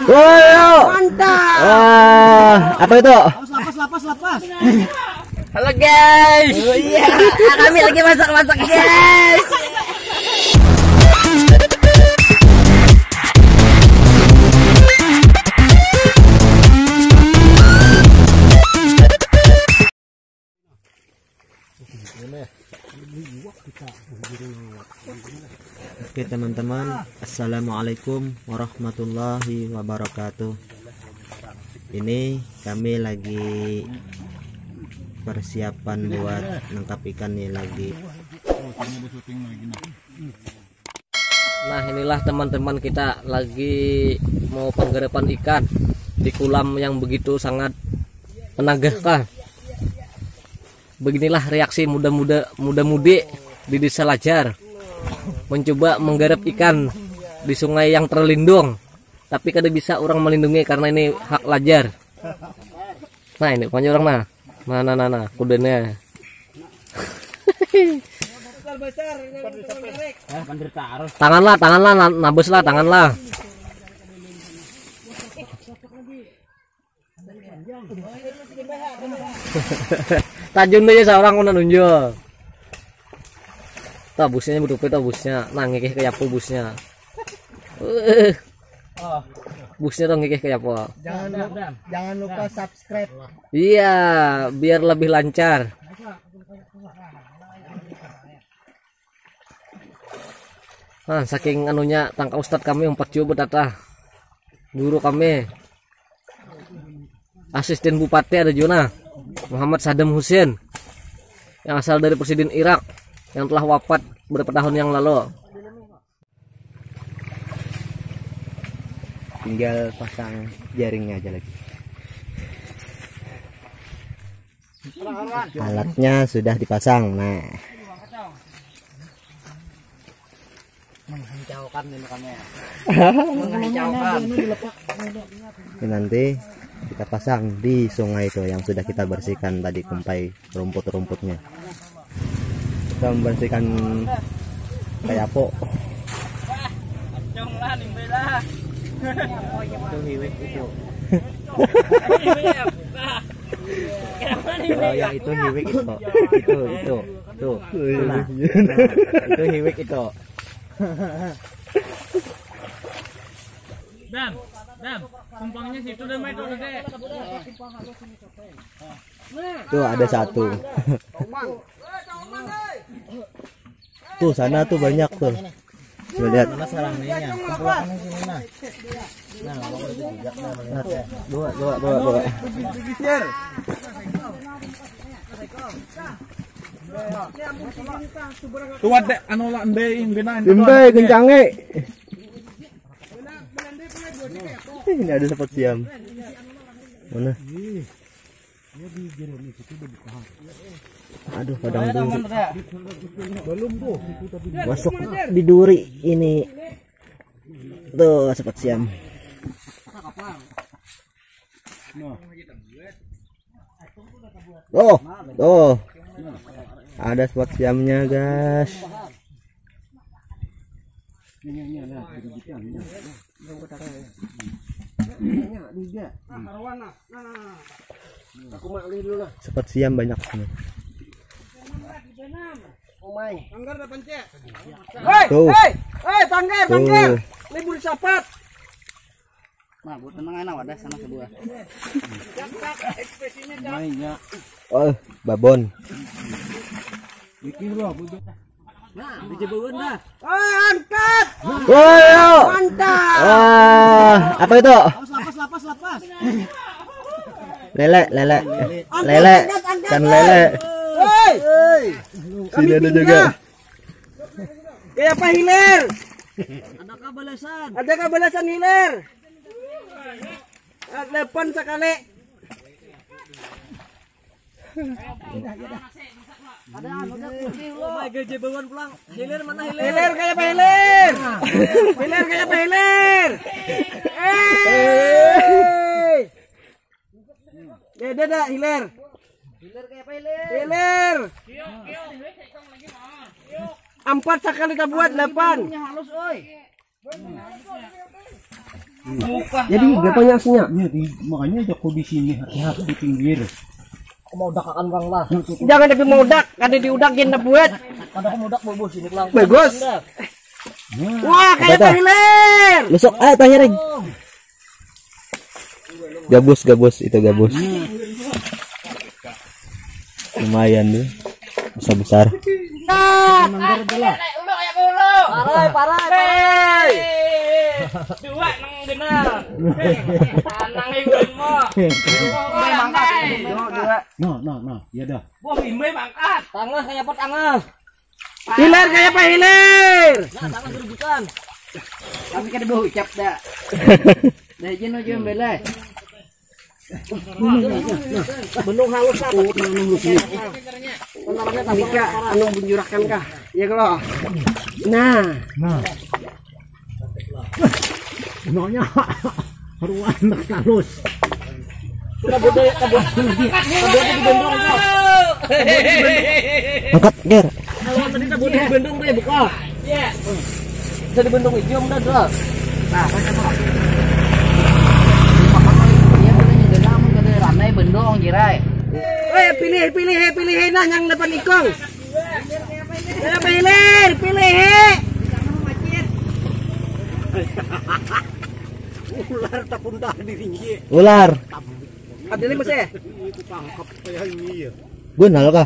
Wow, Mantap. Apa itu? Lapas. Halo guys. Oh iya, kami lagi masak-masak guys. Oke teman-teman, assalamualaikum warahmatullahi wabarakatuh. Ini kami lagi persiapan buat nangkap ikan nih lagi. Nah inilah teman-teman, kita lagi mau penggarapan ikan di kolam yang begitu sangat menegangkan. Beginilah reaksi muda-mudi di Desa Lajar mencoba menggarap ikan di sungai yang terlindung, tapi kada bisa orang melindungi karena ini hak Lajar. Nah ini pokoknya orang nah kudanya. Tanganlah nabeslah tanganlah. Tajun aja seorang mau nunjuk. Tuh busnya berupa tuh busnya, nah ngekeh kayak apa busnya. Busnya tuh ngekeh kayak apa. Jangan lupa subscribe. Iya, biar lebih lancar. Nah, saking anunya tangka ustad kami 4 coba betata. Guru kami. Asisten Bupati ada Jona Muhammad Saddam Hussein yang asal dari Presiden Irak yang telah wafat beberapa tahun yang lalu. Tinggal pasang jaringnya aja lagi. Alatnya sudah dipasang. Nah, ini nanti kita pasang di sungai itu yang sudah kita bersihkan tadi, kumpai rumput-rumputnya. Kita membersihkan kayak apa? Itu hiwik itu. Oh ya, itu hiwik itu. Tuh. Nah, itu hiwik itu. Dam, kumpangnya situ dan main tuh deh. Tuh ada satu. Tuh sana tuh banyak tuh. Lihat. Mana sarangnya? Kumpulkan sini nah. Dua. Tuh ada anu lah yang bina. Imbe kencange. Ini ada sepat siam. Mana? Aduh, padang duri. Masuk di duri ini. Tuh, sepat siam. Tuh. Ada sepat siamnya, guys. Sepat siam banyak sini. Tuh. Tangger. Libur sapat. Nah, buat tenang enak ada sana sebuah. Oh, babon. Nah, dijebeun dah. Angkat. Wow. Mantap. Apa itu? Lapas. Lele. Kan lele. Sini ada juga. Kayak apa hilir? Ada Adakah balasan hilir? Depan sekali. Hilir mana hilir? Hilir kayak apa hilir? Hilir kayak apa hilir? Deda hilir. Hilir kayak apa hilir? Hilir. Empat sekali kita buat 8. Jadi gapanya aslinya? Makanya Joko di sini hati-hati di pinggir. Mau dakakan bang lah. Jangan tapi modak, kada diudakin na buat. Pada kemudak bagus ini lang. Bagus. Wah, kayak Apa? hilir. Lusok, tanya ring. Gabus itu gabus. Lumayan tuh, besar. Parai. Dua nang benar. Nang ibu mo. Nah, ya dah. Wah, imbe mangkat. Tangah kayak apa tangah? Hilir kayak apa hilir? Nah, tangah gerubukan. Kami kada bau ucap dah. Dah jenuh jom belai. Benung halus apa? Mika, anu bunjurakan kah? Ya kalau. Nah, Nanya haruan nak halus. Angkat, Ger. Kalau tadi tak boleh bendung deh buka. Iya. Jadi bendung hijau udah dah. nah, dia boleh ngedalam kada ramai bendong jirai. Pilih nah yang depan ikong. Apa hilir? Pilih. Ular tak punta dirinya. Ular. Ada lima saya. Itu tangkap kayak ini ya. Gunal kah?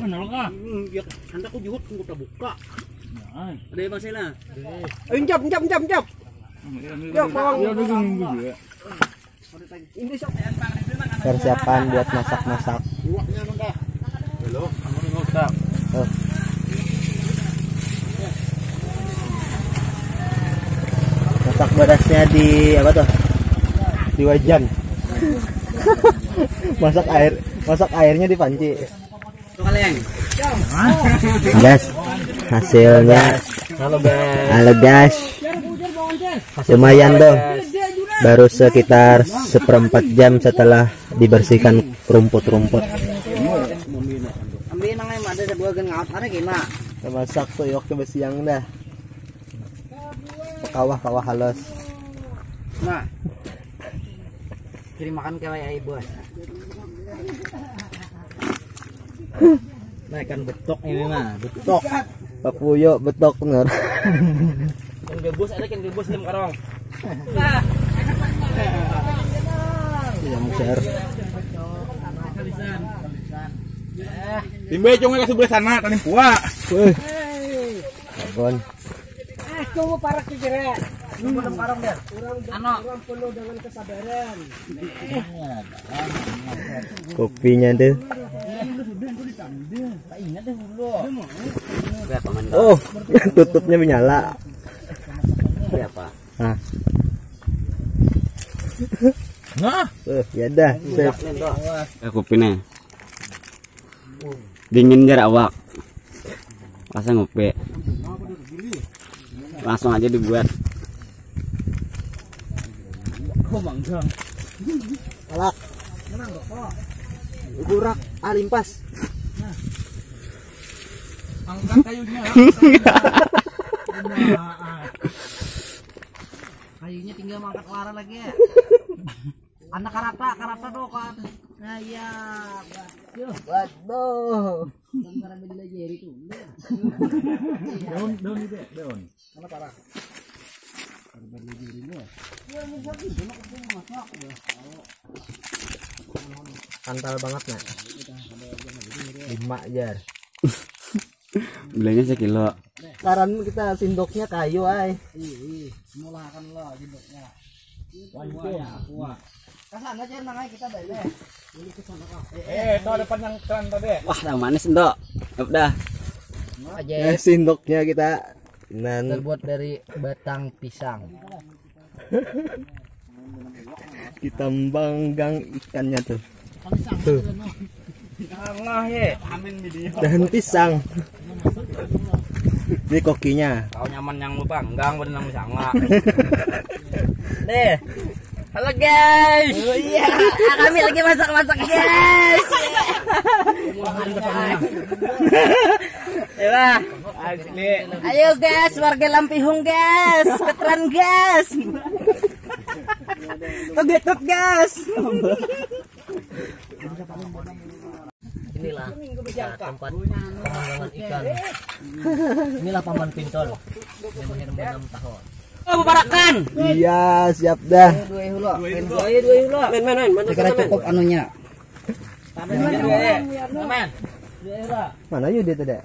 Ya, anda aku juga tunggu buka. Ada masalah. Jap. Jap, bawang. Ini sok. Persiapan buat masak-masak. Oh. Masak berasnya di apa tuh? Di wajan. masak airnya di panci. Guys, hasilnya. Halo guys. Lumayan dong. Baru sekitar 1/4 jam setelah dibersihkan rumput-rumput. Ambil nang ada dua gen ngaut ada gimana? Masak tuh waktu besiang dah. Kawah halus. Nah. Kirim makan ke ayah bos. Nah, ikan betok ini mah, betok. Papuyo betok bener. Yang gebus ada ikan gebus nih karong. Yang besar. Timbe cuma kasih belah sana tadi puak. Abon. Tunggu para kira. Belum parang deh. Orang penuh dengan kesabaran. Kopinya tuh. Berapa Oh, tutupnya menyala. Berapa? Nah. Ya dah. Kopinya dingin jarak awak langsung ngopi langsung aja dibuat Alak. Burak alimpas. Angkat kayunya. Kayunya tinggal mangkat lara lagi ya. Anak karata do kan. Nah ya. Waduh. Gambaran beli jeri tuh. Daun itu, daun. Mana parah? Kantal banget nak. 5 jar. belinya sekilo. Sekarang kita sindoknya kayu ay. Mulakan lo jendoknya. Kesana aja nang kita balik. Itu depan yang keren tadi. Wah yang manis ndok udah Aja Sindoknya kita terbuat dari batang pisang. kita banggang ikannya tuh. Allah ye. Amin video. Dan pisang. Ini kokinya. Kau nyaman yang lu panggang berenang sangat. Deh. Halo guys. Oh iya, kami lagi masak-masak guys. Ya asli. Ayo guys, warga Lampihung guys, keteran guys. Toget gas. Inilah tempat penanggangan ikan. Inilah Paman Pintol yang umur 6 tahun. Oh, barakan. Iya, siap dah. Dua hula. Main. Sekarang cukup anunya. Mana yuk dia tadi?